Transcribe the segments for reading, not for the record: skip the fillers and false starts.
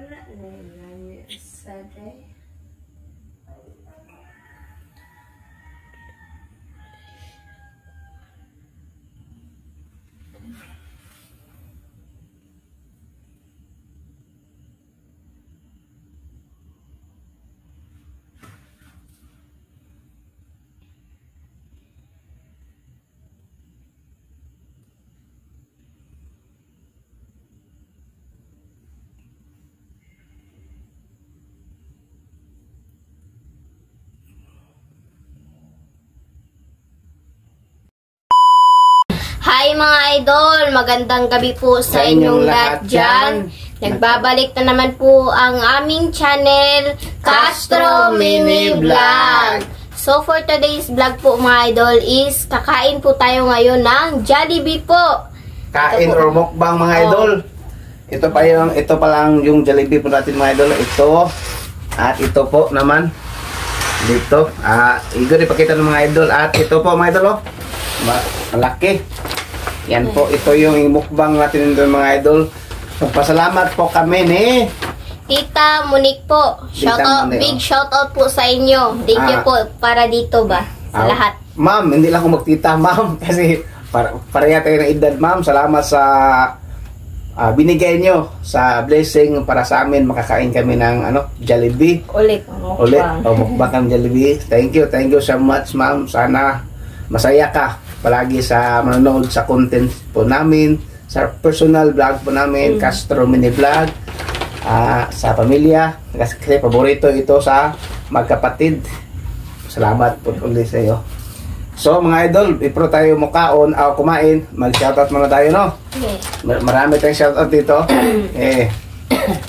Wala na yun. Saturday. Hi mga idol! Magandang gabi po sa inyong lahat dyan. Nagbabalik na naman po ang aming channel, Castro Mini Vlog. So for today's vlog po mga idol is kakain po tayo ngayon ng Jollibee po. Kain or mukbang mga idol. Ito pa lang yung Jollibee po natin mga idol. Ito at ito po naman dito. Igor ipakita ng mga idol. At ito po mga idol oh. Malaki. Yan po, ito yung mukbang natin dito mga idol. Magpasalamat po kami ni Tita Monique po. Big shout out po sa inyo. Thank you po para dito ba sa lahat. Ma'am, hindi lang ako magtita ma'am kasi pareha tayo ng edad ma'am. Salamat sa binigay nyo sa blessing para sa amin. Makakain kami ng Jollibee. Ulit. Mukbang kami Jollibee. Thank you so much ma'am. Sana masaya ka palagi sa manonood sa content po namin, sa personal vlog po namin, Castro Mini Vlog, sa pamilya, kasi paborito ito sa magkapatid. Salamat po ulit sa iyo. So mga idol, before tayo kumain, mag-shoutout muna tayo, no? Okay. Marami tayong shoutout dito.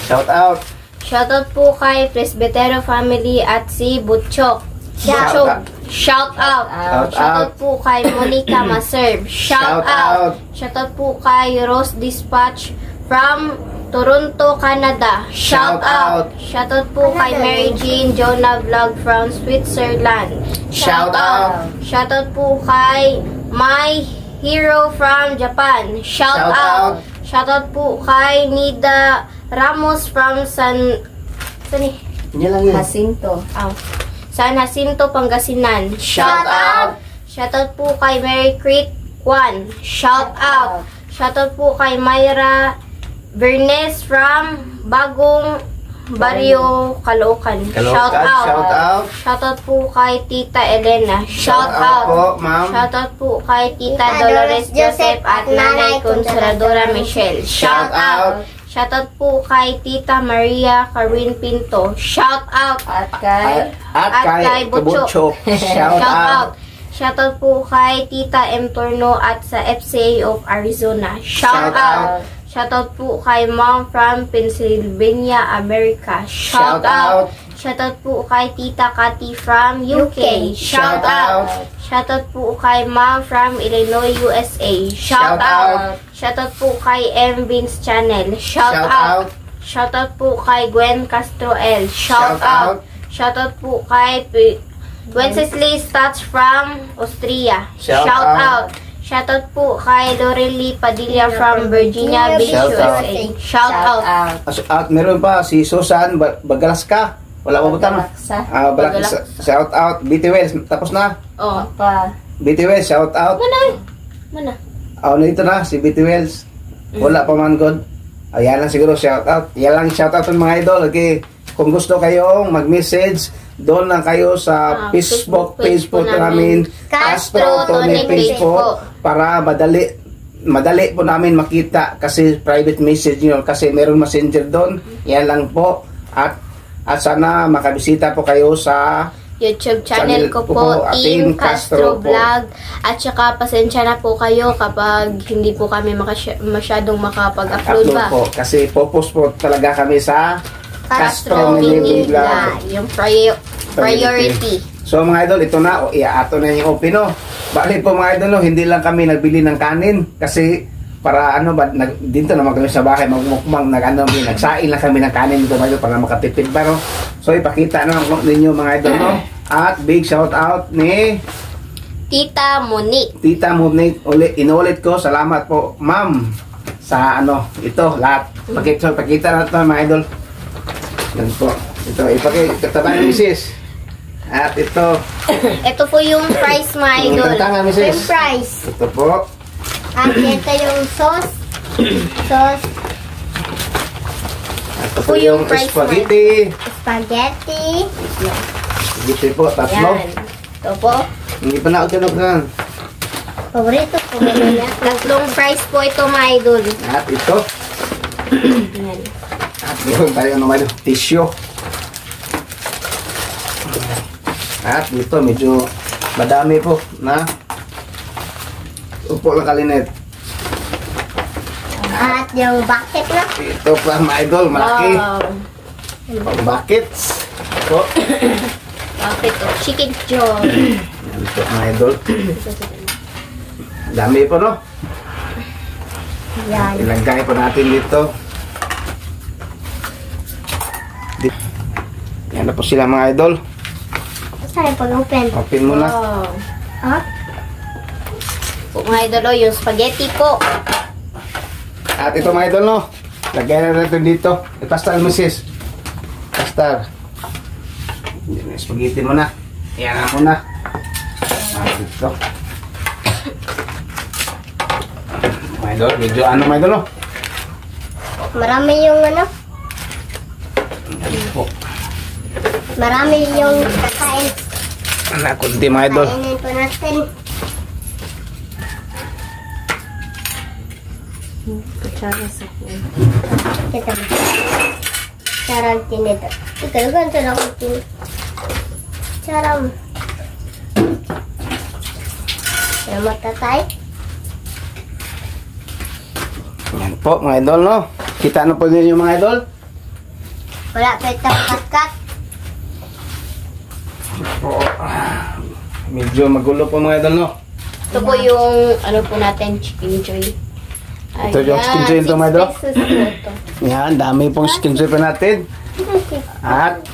Shoutout. Shoutout po kay Presbitero Family at si Butchok. Shout out. Shout out po kay Monica Maserb. Shout out. Shout out po kay Rose Dispatch from Toronto, Canada. Shout out. Shout out po kay Mary Jean Jonah Vlog from Switzerland. Shout out. Shout out po kay My Hero from Japan. Shout out. Shout out po kay Nida Ramos from Jacinto. San Jacinto, Pangasinan. Shout out! Shout out po kay Mary Creek 1. Shout out! Shout out po kay Myra Bernes from Bagong Barrio, Caloocan. Shout out! Shout out po kay Tita Elena. Shout out po, ma'am. Shout out po kay Tita Dolores Joseph at Nanay Consoladora Michelle. Shout out! Shoutout po kay Tita Maria Carwin Pinto. Shout out! At kay Butchok. Shout out! Shoutout po kay Tita M. Torno at sa FCA of Arizona. Shout out! Shoutout po kay Mom from Pennsylvania, America. Shout out! Shoutout po kay Tita Cathy from UK. Shout out! Shoutout po kay Mom from Illinois, USA. Shout out! Shoutout po kay M. Vince Channel. Shout out! Shoutout po kay Gwen Castro L. Shout out! Shoutout po kay Wenceslas Stats from Austria. Shout out! Shoutout po kay Dorely Padilla from Virginia Beach, USA. Shout out! Meron pa si Susan Bagalaska. Wala pa butang. Shout out. BT Wells. Tapos na? Oo. BT Wells, shout out. Mana? Ito na, si BT Wells. Wala pa man god. Ayan lang siguro shout out. Yan lang shout out ng mga idol. Okay. Kung gusto kayong mag-message, doon lang kayo sa Facebook page po namin, Castro Tony page po, para madali po namin makita kasi private message nyo kasi meron messenger doon. Yan lang po. At sana makabisita po kayo sa YouTube channel ko po, Team Castro Vlog. At saka pasensya na po kayo kapag hindi po kami masyadong makapag-upload ba. Po, kasi focus po talaga kami sa Castro Mini Vlog. Yung priority. So mga idol, ito na. Iato na yung open, no? Bali po mga idol, no, hindi lang kami nagbili ng kanin kasi para dito naman kami sa bahay magmukbang nagsain lang kami ng kanin dito mga idol para makatipid ba, no? So ipakita na lang ninyo mga idol, no? At big shout out ni Tita Monique. Tita Monique, inulit ko, salamat po ma'am sa ito lahat. Pakita natin mga idol. Yan po. Ito, ipakikataban ng misis. At ito. Ito po yung fries, mga idol. Tantangan, French misis. fries. Ito po. At ito yung sauce. Sauce. Ito po po yung yung fries, spaghetti. Spaghetti. Spaghetti po, tatlo. Yan. Ito po. Hindi pa na ako na. Paborito ko na. Tatlong fries po ito, mga idol. At ito. Yan. At meron tayo naman yung tissue. At dito medyo madami po na upo lang kalinet. At yung bucket na. Ito pa mga idol, malaki. Wow. Pang buckets. Ito. Bakit ito? Chicken joy. Yan po mga idol. Dami po no. Yan. Ilagay po natin dito. Yan na po sila mga idol. Saan pag-open? Open mo na. Wow. Ha? Po, mga idol, oh, yung spaghetti po. At ito mga idol no. Lagyan na natin dito. Ipastal mo sis. Pastal. Yan, spaghetti mo na. Yan na mo na. Dito. Mga idol, medyo ano mga idol no. Marami yung ano? Yan po. Marami yung kakain. Anak, kunti mga idol. Kainin po natin. Kutsara sa Kita mo. Sarang tinidor. Ikaw, ganito na akong tinidor. Sarang. Salamat tatay. Yan po mga idol no. Kita na po ninyo mga idol. Wala pa itong kat-kat. Po. Medyo magulo po mga idol no. Ito po yung, ano po natin, chicken joy. Ito yung chicken joy ito, mga idol. 6 pesos po ito. Yan, dami pong skin soup natin. At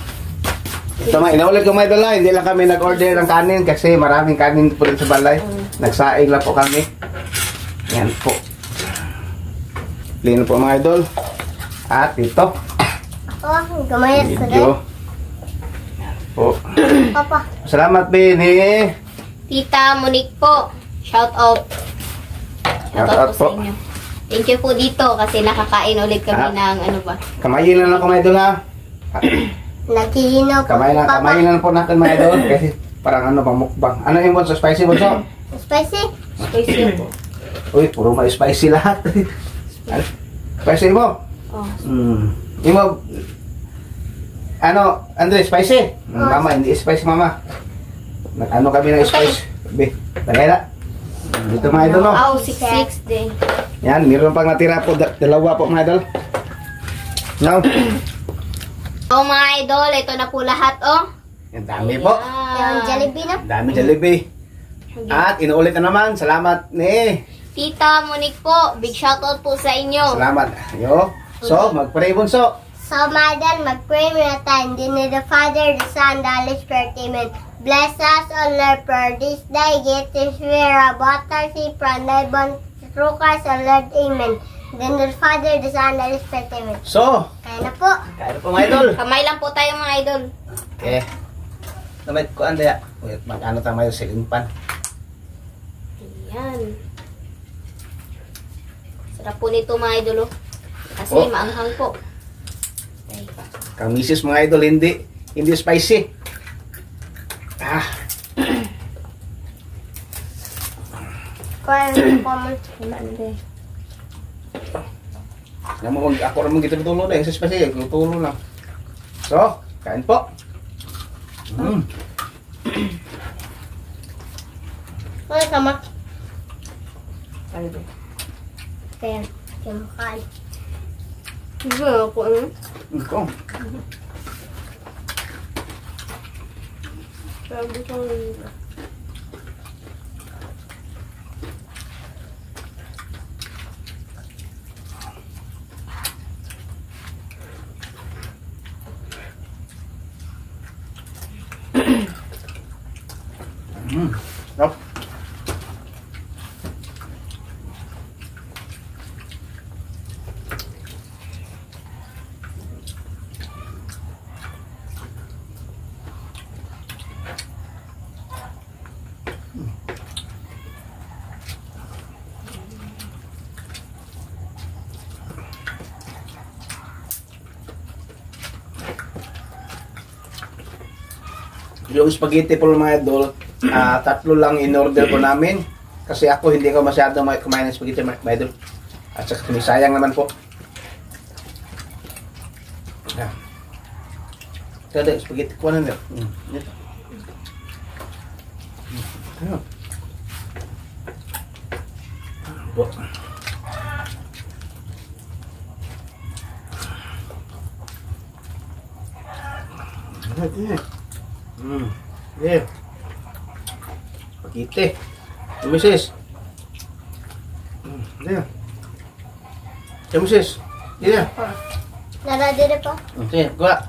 ito mga, inaulit ko mga idol na, hindi lang kami nag-order ng kanin kasi maraming kanin po rin sa balay. Nagsaing lang po kami. Yan po. Lino po mga idol. At ito. Oh, gamayas ko din. Medyo. Yan po. Papa. Salamat din eh. Tita Monique po. Shout out. Shout out po. sa inyo. Thank you po dito kasi nakakain ulit kami ng ano ba. Kamayin lang ako mga idol ha. Naghihinaw po. Kamayin lang po natin mga idol. Kasi parang ano bang mukbang. Ano yung bonso? Spicy bonso? Spicy? Spicy po. Uy, puro may spicy lahat. Ano? Spicy mo? Oh. Imo, ano, Andre, spicy? Mama, hindi spicy mama. Nag-ano kami ng spice. Be, tagay na. Dito mga idol, no? Oh, 6-6 din. Yan, meron pang natira po, dalawa po mga idol. No? Oh mga idol, ito na po lahat oh. Yan, dami po. Yung Jollibee na. Dami Jollibee. At inuulit na naman, salamat ni. Tita Monique po, big shoutout po sa inyo. Salamat. Yo. So, mag-pray bunso. So, Madam, mag-pray muna tayo. In the name of the Father, the Son, the Holy Spirit, Amen. Bless us, O Lord, for this day. Get this fear about our sea from thy bond through Christ, O Lord, Amen. In the name of the Father, the Son, the Holy Spirit, Amen. So, Kaya na po. kaya po mga idol. Kamay lang po tayo mga idol. Okay. Namay ko anda. Wait, mag-ano tayo sa limpan. Ayan. Sarap po nito mga idol oh. Kasi Oh. maanghang po. Okay. Kamisis mga idol, hindi spicy. Ah, Kaya na po mo. naman ako naman kita tulo na, sa spicy, tulo lang. So, kain po. Kaya sama. Ano ba? Kaya, kaya mo kain. Hindi ako ano? Ito. Sabi ko nila. Yep. Yung spaghetti po mga idol, tatlo lang in order po namin. Kasi ako hindi ko masyado kumain ng spaghetti mga idol. At saka sayang naman po. Yan. Kada spaghetti ko na nila. Ano? Po. Yeah. Spaghetti. Misis. Yeah. Misis. Yeah. Nara dire po. Okay, gua.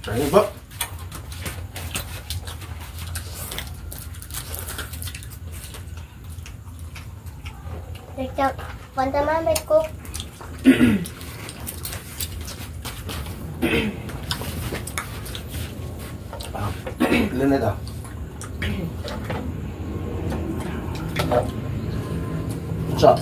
Sayang po. Punta mami ko. Ilan na ito? So.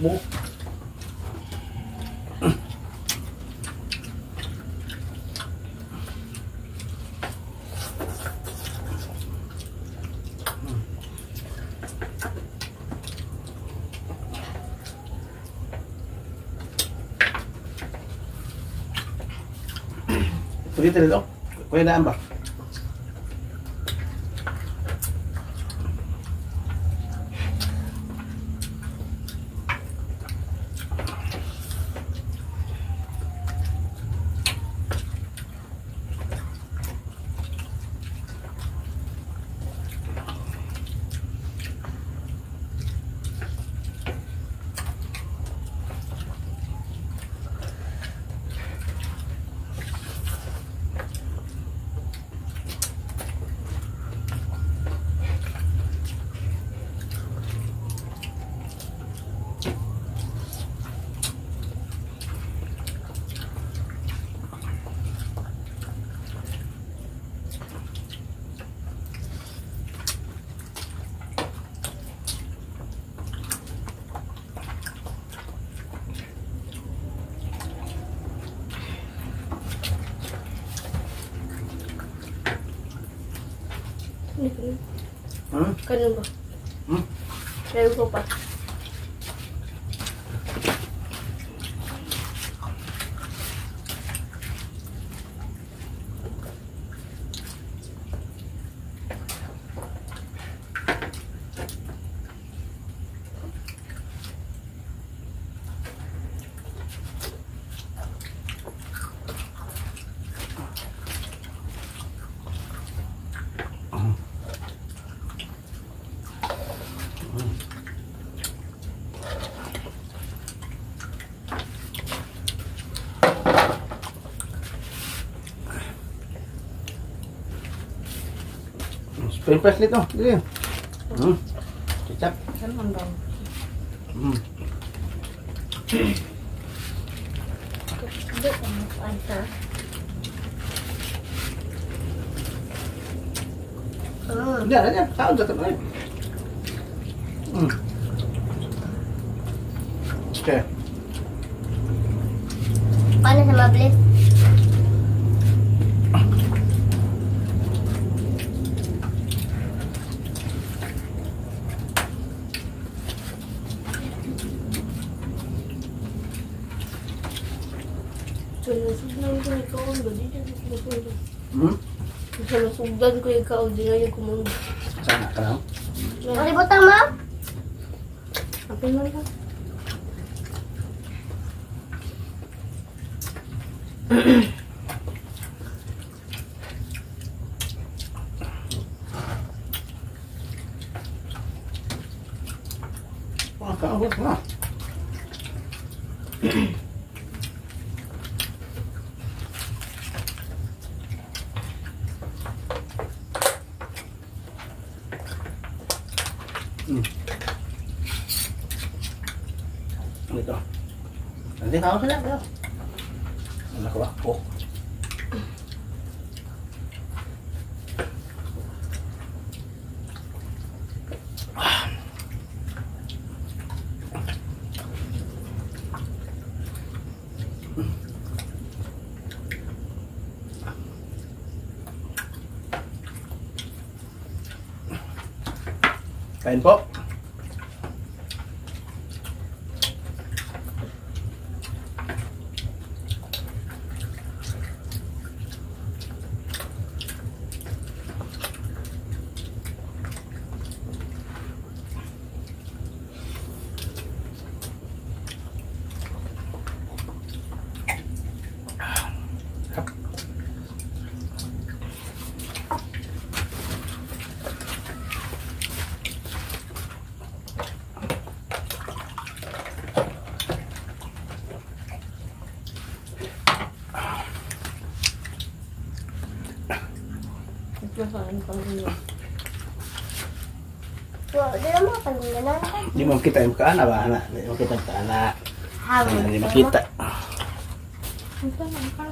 Mo. Pwede rin ito. Pwede na ba? Kanino ba? Sabi ko pa. Pimpas nito. Dili. Kicap. Saan ang daw? Hindi ko mapanta. Hindi, ano yan? Kaon sa tabi. Okay. Paano sa mablis? Salusugdan ko ikaw ang gadi dyan. Salusugdan ko ikaw di ngayon kumang. Sana ka lang. Nakalimutan mo? Apa na lang? Kaabot na. Ito. Nanti kau sudah bro. Anak aku. Kain po. Nakain pang iyo. Di naman paglinganan. Di mo kita yung kaana ba anak? Di mo kita kaana. Hawin. Di mo kita. Ang tanong ka.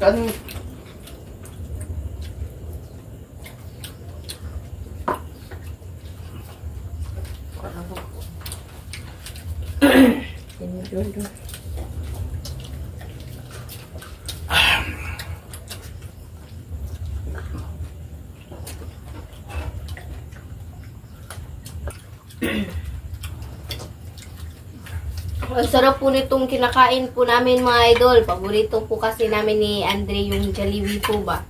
Kan Ang sarap po nitong kinakain po namin mga idol. Paborito po kasi namin ni Andre yung Jollibee po ba.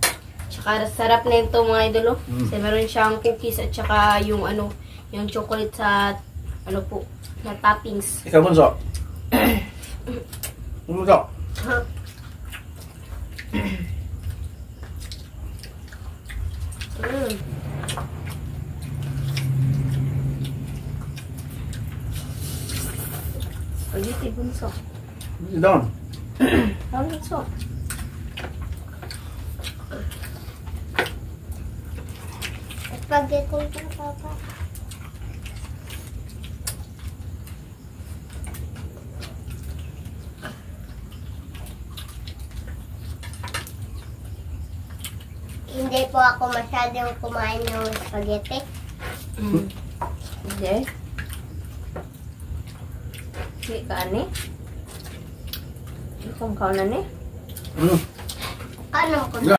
Tsaka sarap na ito mga idol. Kasi meron siyang cookies at tsaka yung ano, yung chocolate sa ano po, na toppings. ikaw bunso. Bunso. Spaghetti bunso. Doon. Bunso. Spaghetti ko, Papa. Hindi po ako masyadong kumain ng spaghetti. Hindi. Hindi ka ani? Itong kaunan eh. Mm. Ano ko?